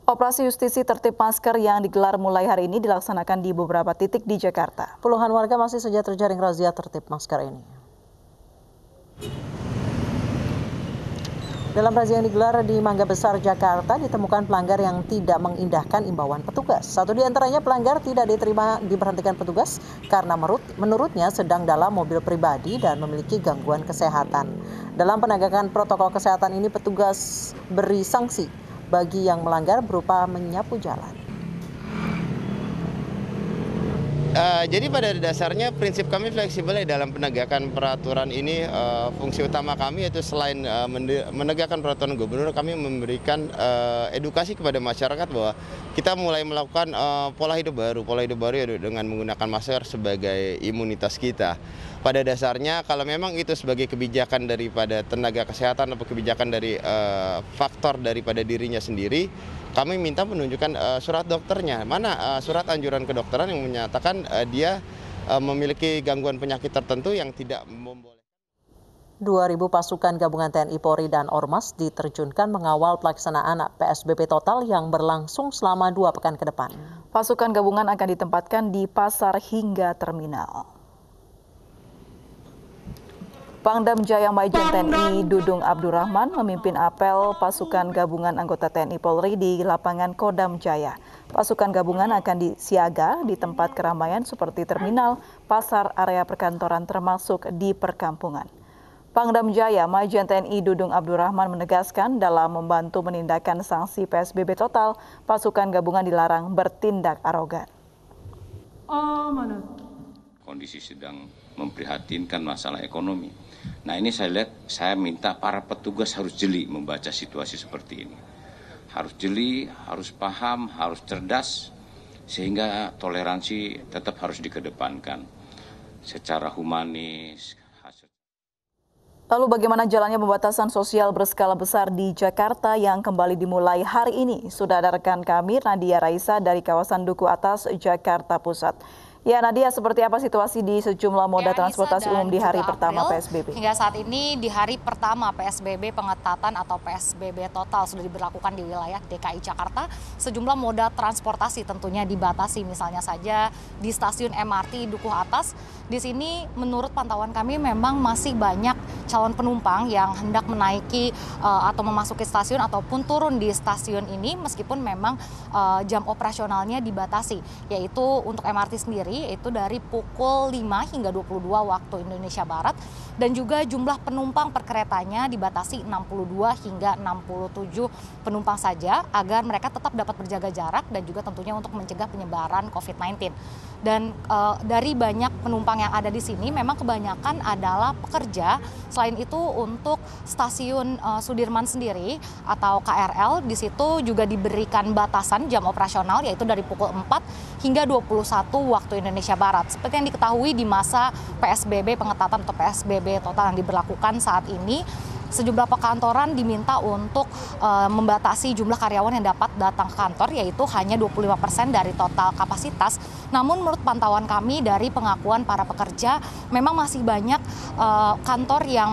Operasi justisi tertib masker yang digelar mulai hari ini dilaksanakan di beberapa titik di Jakarta. Puluhan warga masih saja terjaring razia tertib masker ini. Dalam razia yang digelar di Mangga Besar, Jakarta, ditemukan pelanggar yang tidak mengindahkan imbauan petugas. Satu di antaranya pelanggar tidak diberhentikan petugas karena menurutnya sedang dalam mobil pribadi dan memiliki gangguan kesehatan. Dalam penegakan protokol kesehatan ini, petugas beri sanksi bagi yang melanggar berupa menyapu jalan. Jadi pada dasarnya prinsip kami fleksibel ya dalam penegakan peraturan ini. Fungsi utama kami yaitu selain menegakkan peraturan gubernur, kami memberikan edukasi kepada masyarakat bahwa kita mulai melakukan pola hidup baru ya dengan menggunakan masker sebagai imunitas kita. Pada dasarnya kalau memang itu sebagai kebijakan daripada tenaga kesehatan atau kebijakan dari faktor daripada dirinya sendiri, kami minta menunjukkan surat dokternya. Mana surat anjuran kedokteran yang menyatakan dia memiliki gangguan penyakit tertentu yang tidak membolehkan. 2.000 pasukan gabungan TNI, Polri, dan Ormas diterjunkan mengawal pelaksanaan PSBB total yang berlangsung selama 2 pekan ke depan. Pasukan gabungan akan ditempatkan di pasar hingga terminal. Pangdam Jaya Majen TNI Dudung Abdurrahman memimpin apel pasukan gabungan anggota TNI Polri di lapangan Kodam Jaya. Pasukan gabungan akan disiaga di tempat keramaian seperti terminal, pasar, area perkantoran termasuk di perkampungan. Pangdam Jaya Majen TNI Dudung Abdurrahman menegaskan dalam membantu menindakan sanksi PSBB total, pasukan gabungan dilarang bertindak arogan. Kondisi sedang memprihatinkan masalah ekonomi. Nah ini saya minta para petugas harus jeli membaca situasi seperti ini. Harus jeli, harus paham, harus cerdas, sehingga toleransi tetap harus dikedepankan secara humanis. Lalu bagaimana jalannya pembatasan sosial berskala besar di Jakarta yang kembali dimulai hari ini? Sudah ada rekan kami Nadia Raisa dari kawasan Duku Atas, Jakarta Pusat. Ya Nadia, seperti apa situasi di sejumlah moda transportasi umum di hari pertama PSBB? Hingga saat ini di hari pertama PSBB pengetatan atau PSBB total sudah diberlakukan di wilayah DKI Jakarta. Sejumlah moda transportasi tentunya dibatasi, misalnya saja di stasiun MRT Duku Atas. Di sini menurut pantauan kami memang masih banyak calon penumpang yang hendak menaiki atau memasuki stasiun ataupun turun di stasiun ini meskipun memang jam operasionalnya dibatasi, yaitu untuk MRT sendiri itu dari pukul 5 hingga 22 waktu Indonesia Barat, dan juga jumlah penumpang per keretanya dibatasi 62 hingga 67 penumpang saja agar mereka tetap dapat berjaga jarak dan juga tentunya untuk mencegah penyebaran COVID-19. Dan dari banyak penumpang yang ada di sini memang kebanyakan adalah pekerja. Selain itu untuk stasiun Sudirman sendiri atau KRL di situ juga diberikan batasan jam operasional yaitu dari pukul 4 hingga 21 waktu Indonesia Barat. Seperti yang diketahui di masa PSBB pengetatan atau PSBB total yang diberlakukan saat ini, sejumlah perkantoran diminta untuk membatasi jumlah karyawan yang dapat datang ke kantor, yaitu hanya 25% dari total kapasitas. Namun menurut pantauan kami dari pengakuan para pekerja, memang masih banyak kantor yang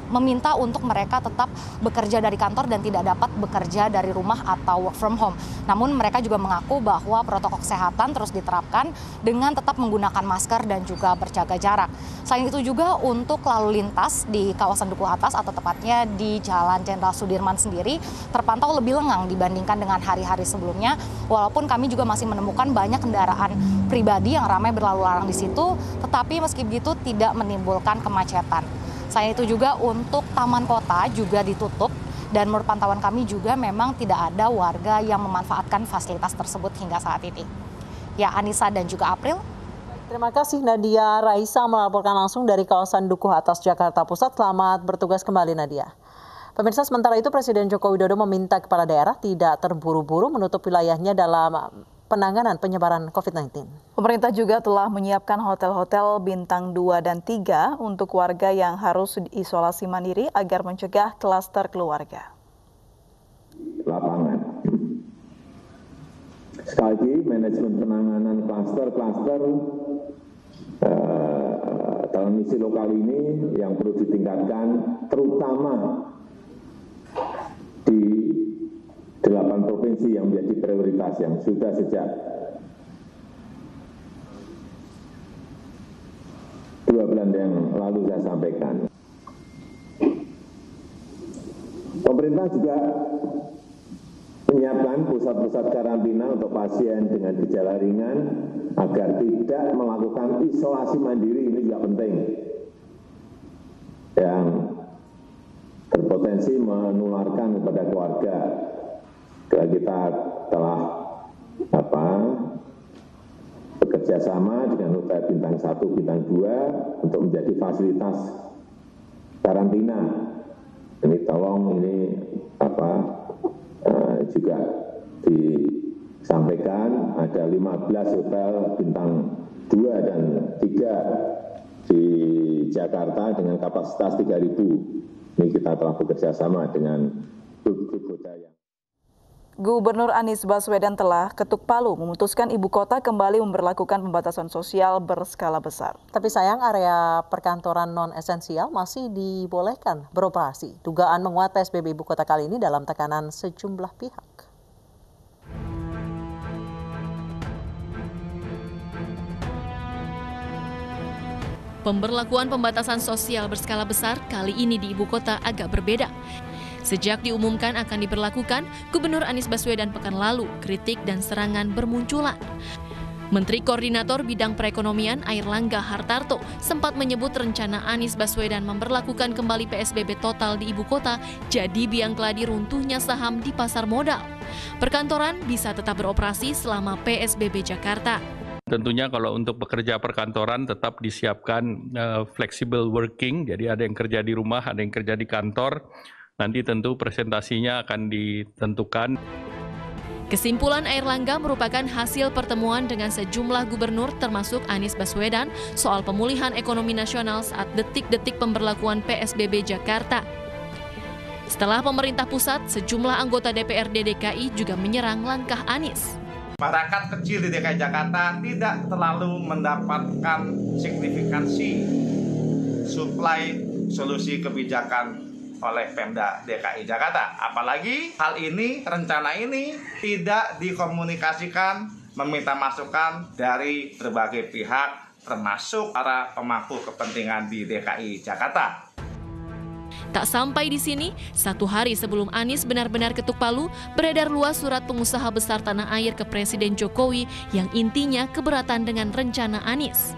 meminta untuk mereka tetap bekerja dari kantor dan tidak dapat bekerja dari rumah atau work from home. Namun mereka juga mengaku bahwa protokol kesehatan terus diterapkan dengan tetap menggunakan masker dan juga berjaga jarak. Selain itu juga untuk lalu lintas di kawasan Duku Atas atau tepatnya di Jalan Jenderal Sudirman sendiri terpantau lebih lengang dibandingkan dengan hari-hari sebelumnya. Walaupun kami juga masih menemukan banyak kendaraan pribadi yang ramai berlalu lalang di situ, tetapi meski begitu tidak menimbulkan kemacetan. Selain itu juga untuk taman kota juga ditutup dan menurut pantauan kami juga memang tidak ada warga yang memanfaatkan fasilitas tersebut hingga saat ini. Ya, Anissa dan juga April. Terima kasih Nadia Raisa melaporkan langsung dari kawasan Duku Atas, Jakarta Pusat. Selamat bertugas kembali Nadia. Pemirsa, sementara itu Presiden Joko Widodo meminta kepala daerah tidak terburu-buru menutup wilayahnya dalam penanganan penyebaran COVID-19. Pemerintah juga telah menyiapkan hotel-hotel bintang 2 dan 3 untuk warga yang harus diisolasi mandiri agar mencegah klaster keluarga. Lapangan. Sekali lagi, manajemen penanganan klaster-klaster dalam misi lokal ini yang perlu ditingkatkan, terutama di 8 provinsi yang menjadi prioritas yang sudah sejak 2 bulan yang lalu saya sampaikan. Pemerintah juga menyiapkan pusat-pusat karantina untuk pasien dengan gejala ringan agar tidak melakukan isolasi mandiri, ini juga penting, yang berpotensi menularkan kepada keluarga. Kita telah bekerja sama dengan Hotel Bintang 1, Bintang 2 untuk menjadi fasilitas karantina. Ini tolong juga disampaikan ada 15 hotel bintang 2 dan 3 di Jakarta dengan kapasitas 3.000. Ini kita telah bekerja sama dengan grup hotel yang. Gubernur Anies Baswedan telah ketuk palu memutuskan ibu kota kembali memberlakukan pembatasan sosial berskala besar. Tapi sayang area perkantoran non-esensial masih dibolehkan beroperasi. Dugaan menguat PSBB ibu kota kali ini dalam tekanan sejumlah pihak. Pemberlakuan pembatasan sosial berskala besar kali ini di ibu kota agak berbeda. Sejak diumumkan akan diberlakukan, Gubernur Anies Baswedan pekan lalu, kritik dan serangan bermunculan. Menteri Koordinator Bidang Perekonomian Airlangga Hartarto sempat menyebut rencana Anies Baswedan memberlakukan kembali PSBB total di ibu kota jadi biang keladi runtuhnya saham di pasar modal. Perkantoran bisa tetap beroperasi selama PSBB Jakarta. Tentunya kalau untuk pekerja perkantoran tetap disiapkan flexible working, jadi ada yang kerja di rumah, ada yang kerja di kantor. Nanti tentu presentasinya akan ditentukan. Kesimpulan Airlangga merupakan hasil pertemuan dengan sejumlah gubernur termasuk Anies Baswedan soal pemulihan ekonomi nasional saat detik-detik pemberlakuan PSBB Jakarta. Setelah pemerintah pusat, sejumlah anggota DPRD DKI juga menyerang langkah Anies. Masyarakat kecil di DKI Jakarta tidak terlalu mendapatkan signifikansi suplai solusi kebijakan oleh Pemda DKI Jakarta. Apalagi hal ini, rencana ini tidak dikomunikasikan, meminta masukan dari berbagai pihak, termasuk para pemangku kepentingan di DKI Jakarta. Tak sampai di sini, satu hari sebelum Anies benar-benar ketuk palu, beredar luas surat pengusaha besar tanah air ke Presiden Jokowi yang intinya keberatan dengan rencana Anies.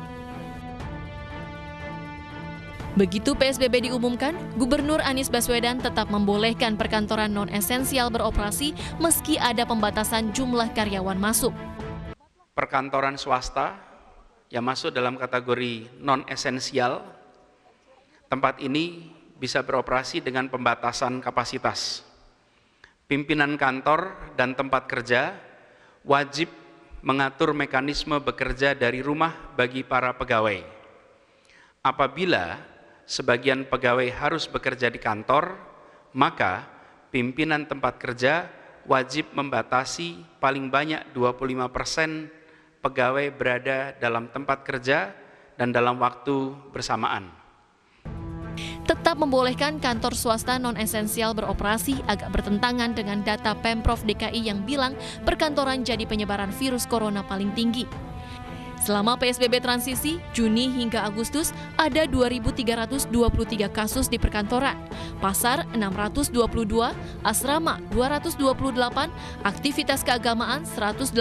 Begitu PSBB diumumkan, Gubernur Anies Baswedan tetap membolehkan perkantoran non-esensial beroperasi meski ada pembatasan jumlah karyawan masuk. Perkantoran swasta yang masuk dalam kategori non-esensial, tempat ini bisa beroperasi dengan pembatasan kapasitas. Pimpinan kantor dan tempat kerja wajib mengatur mekanisme bekerja dari rumah bagi para pegawai. Apabila sebagian pegawai harus bekerja di kantor, maka pimpinan tempat kerja wajib membatasi paling banyak 25% pegawai berada dalam tempat kerja dan dalam waktu bersamaan. Tetap membolehkan kantor swasta non-esensial beroperasi agak bertentangan dengan data Pemprov DKI yang bilang perkantoran jadi penyebaran virus corona paling tinggi. Selama PSBB transisi, Juni hingga Agustus, ada 2.323 kasus di perkantoran, pasar 622, asrama 228, aktivitas keagamaan 186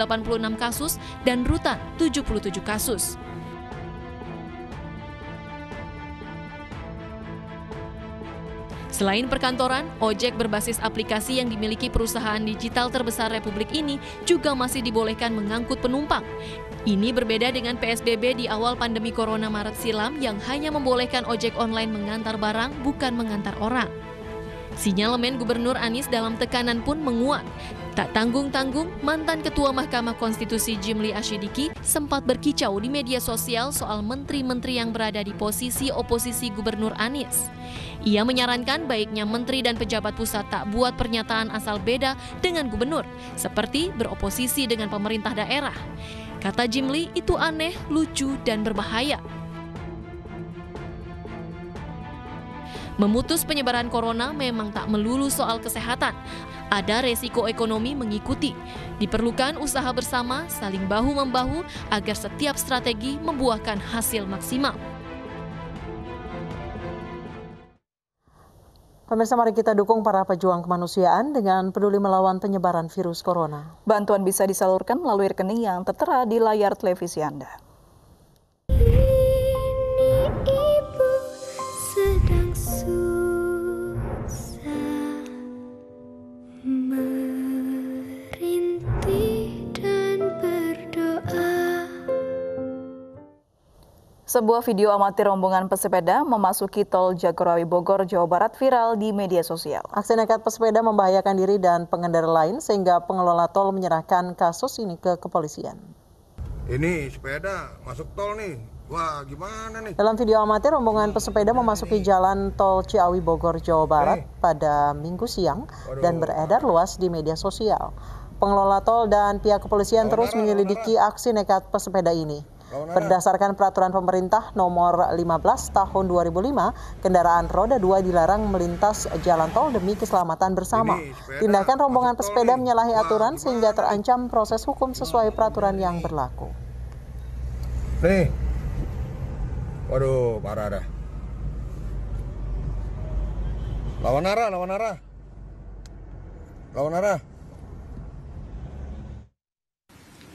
kasus, dan rutan 77 kasus. Selain perkantoran, ojek berbasis aplikasi yang dimiliki perusahaan digital terbesar Republik ini juga masih dibolehkan mengangkut penumpang. Ini berbeda dengan PSBB di awal pandemi Corona Maret silam yang hanya membolehkan ojek online mengantar barang, bukan mengantar orang. Sinyalemen Gubernur Anies dalam tekanan pun menguat. Tak tanggung-tanggung, mantan Ketua Mahkamah Konstitusi Jimli Asyidiki sempat berkicau di media sosial soal menteri-menteri yang berada di posisi oposisi Gubernur Anies. Ia menyarankan baiknya menteri dan pejabat pusat tak buat pernyataan asal beda dengan gubernur, seperti beroposisi dengan pemerintah daerah. Kata Jimli, itu aneh, lucu, dan berbahaya. Memutus penyebaran corona memang tak melulu soal kesehatan. ada resiko ekonomi mengikuti. Diperlukan usaha bersama, saling bahu-membahu agar setiap strategi membuahkan hasil maksimal. Pemirsa, mari kita dukung para pejuang kemanusiaan dengan peduli melawan penyebaran virus corona. Bantuan bisa disalurkan melalui rekening yang tertera di layar televisi Anda. Ibu sedang susah merintih dan berdoa. Sebuah video amatir rombongan pesepeda memasuki tol Jagorawi Bogor, Jawa Barat viral di media sosial. Aksi nekat pesepeda membahayakan diri dan pengendara lain sehingga pengelola tol menyerahkan kasus ini ke kepolisian. Ini sepeda masuk tol nih. Wah, gimana nih? Dalam video amatir, rombongan pesepeda memasuki jalan tol Ciawi Bogor, Jawa Barat pada Minggu siang dan beredar luas di media sosial. Pengelola tol dan pihak kepolisian terus menyelidiki aksi nekat pesepeda ini. Berdasarkan peraturan pemerintah nomor 15 tahun 2005, kendaraan roda 2 dilarang melintas jalan tol demi keselamatan bersama. Tindakan rombongan pesepeda menyalahi aturan sehingga terancam proses hukum sesuai peraturan yang berlaku. Nih. Waduh, parah dah. Lawan arah.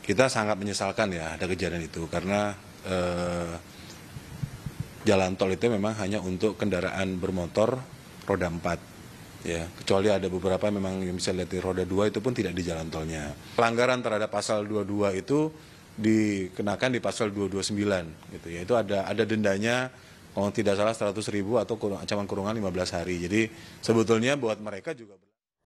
Kita sangat menyesalkan ya ada kejadian itu karena jalan tol itu memang hanya untuk kendaraan bermotor roda 4 ya, kecuali ada beberapa memang yang bisa lihat di roda 2 itu pun tidak di jalan tolnya. Pelanggaran terhadap pasal 22 itu dikenakan di pasal 229 gitu ya, itu ada dendanya kalau tidak salah 100.000 atau ancaman kurungan 15 hari. Jadi sebetulnya buat mereka juga